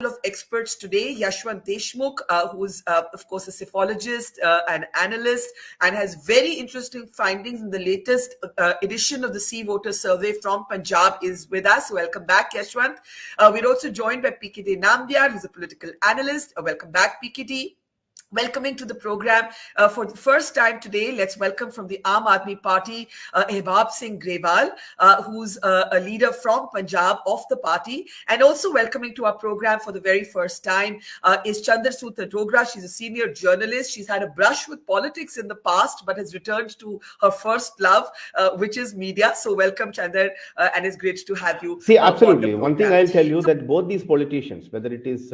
of experts today. Yashwant Deshmukh, who's of course a psephologist, an analyst, and has very interesting findings in the latest edition of the Sea Voter Survey from Punjab, is with us. Welcome back, Yashwant. We're also joined by PKD Nambiar, who's a political analyst. Welcome back, PKD. Welcoming to the program for the first time today, let's welcome from the Aam Aadmi Party, Ahbab Singh Grewal, who's a leader from Punjab of the party. And also welcoming to our program for the very first time is Chandrasut Dogra. She's a senior journalist. She's had a brush with politics in the past, but has returned to her first love, which is media. So welcome, Chandra, and it's great to have you. See, absolutely. One thing I'll tell you that both these politicians, whether it is,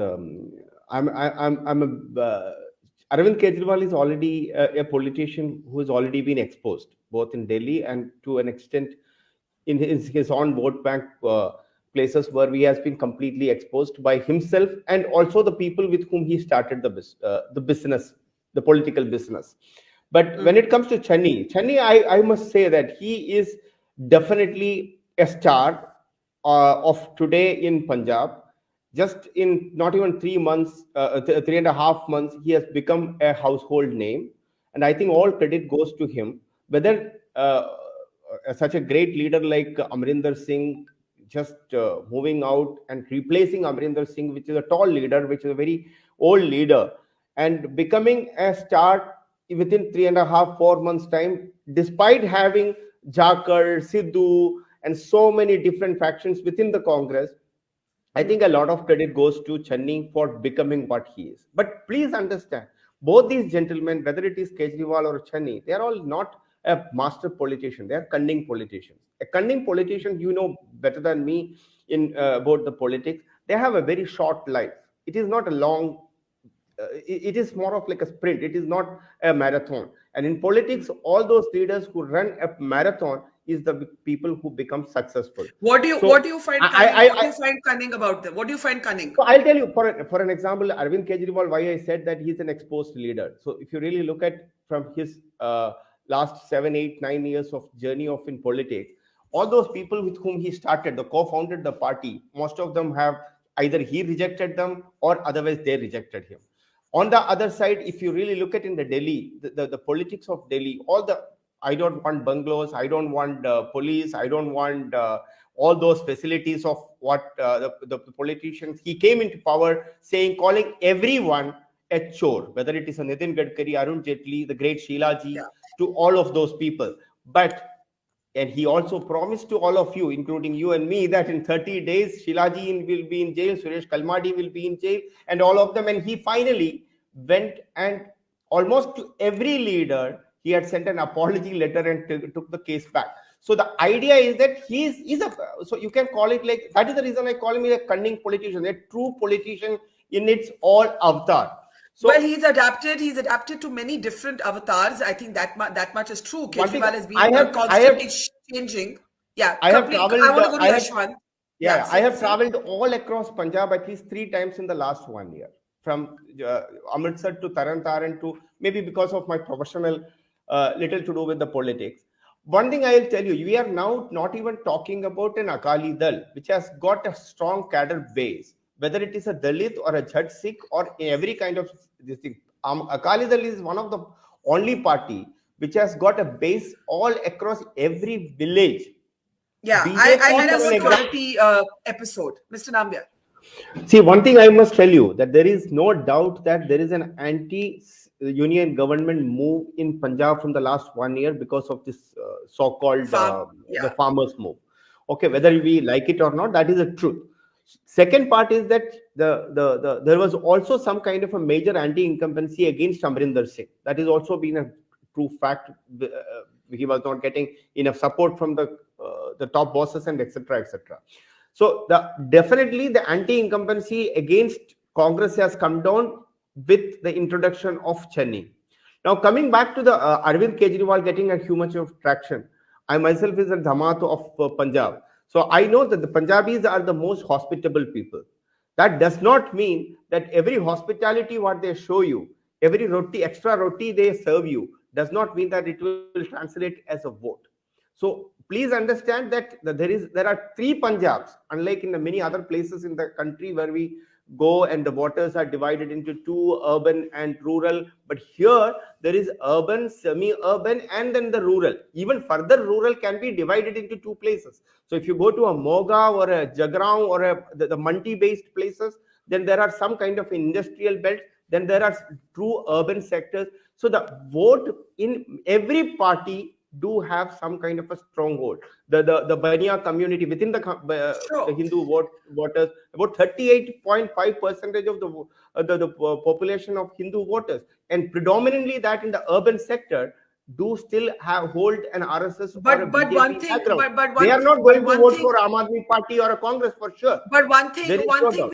Arvind Kejriwal is already a politician who has already been exposed, both in Delhi and to an extent in his own vote bank places where he has been completely exposed by himself and also the people with whom he started the business, the political business. But when it comes to Channi, I must say that he is definitely a star of today in Punjab. Just in not even 3 months, 3.5 months, he has become a household name. And I think all credit goes to him. Whether such a great leader like Amrinder Singh just moving out and replacing Amrinder Singh, which is a tall leader, which is a very old leader, and becoming a star within 3.5-4 months time, despite having Jakar, Sidhu, and so many different factions within the Congress. I think a lot of credit goes to Channi for becoming what he is. But please understand, both these gentlemen, whether it is Kejriwal or Channi, they are all not a master politician. They are cunning politicians. A cunning politician, you know better than me in about the politics. They have a very short life. It is not a long. It is more of like a sprint. It is not a marathon. And in politics, all those leaders who run a marathon is the people who become successful. What do you find cunning? What do you find cunning about them? What do you find cunning? So I'll tell you for an example, Arvind Kejriwal, why I said that he's an exposed leader. So if you really look at from his last 7, 8, 9 years of journey of in politics, all those people with whom he started, the co-founded the party, most of them have either he rejected them or otherwise they rejected him. On the other side, if you really look at in the Delhi, the politics of Delhi, I don't want bungalows, I don't want police, I don't want all those facilities of what the politicians. He came into power calling everyone a chore, whether it is a Nitin Gadkari, Arun Jaitley, the great Sheila ji, to all of those people. And he also promised to all of you, including you and me, that in 30 days, Sheila ji will be in jail, Suresh Kalmadi will be in jail, and all of them. And he finally went and almost to every leader, he had sent an apology letter and took the case back. So the idea is that so you can call it like, that is the reason I call him a cunning politician, a true politician in its all avatar. So, well, he's adapted to many different avatars. I think that much is true. Kejriwal has been constantly changing. Yeah, I want to go to Yashwant. I have traveled all across Punjab at least 3 times in the last 1 year, from Amritsar to Taran to, maybe because of my professional little to do with the politics. One thing I'll tell you, we are now not even talking about an Akali Dal, which has got a strong cadre base, whether it is a Dalit or a Jat Sikh or every kind of this thing. Akali Dal is one of the only party which has got a base all across every village. Yeah, I had a security episode, Mr. Nambiar. See, one thing I must tell you, that there is no doubt that there is an anti-union government move in Punjab from the last 1 year because of this so-called the farmers move. Okay, whether we like it or not, that is the truth. Second part is that there was also some kind of a major anti-incumbency against Amrinder Singh. That has also been a true fact. He was not getting enough support from the top bosses and etc. etc. So definitely the anti-incumbency against Congress has come down with the introduction of Channi. Now coming back to the Arvind Kejriwal getting a huge of traction, I myself is a Dhamaat of Punjab. So I know that the Punjabis are the most hospitable people. That does not mean that every hospitality what they show you, every extra roti they serve you, does not mean that it will translate as a vote. So please understand that there are 3 Punjabs, unlike in the many other places in the country where we go and the voters are divided into two, urban and rural. But here there is urban, semi-urban, and then the rural. Even further, rural can be divided into two places. So if you go to a Moga or a Jagraon or the Manti-based places, then there are some kind of industrial belt. Then there are true urban sectors. So the vote in every party do have some kind of a stronghold. The Bania community within the Hindu voters, about 38.5% of the population of Hindu voters, and predominantly that in the urban sector do still hold an RSS or a BJP background. They are not going to vote for Aam Aadmi Party or a Congress for sure. But one There is thing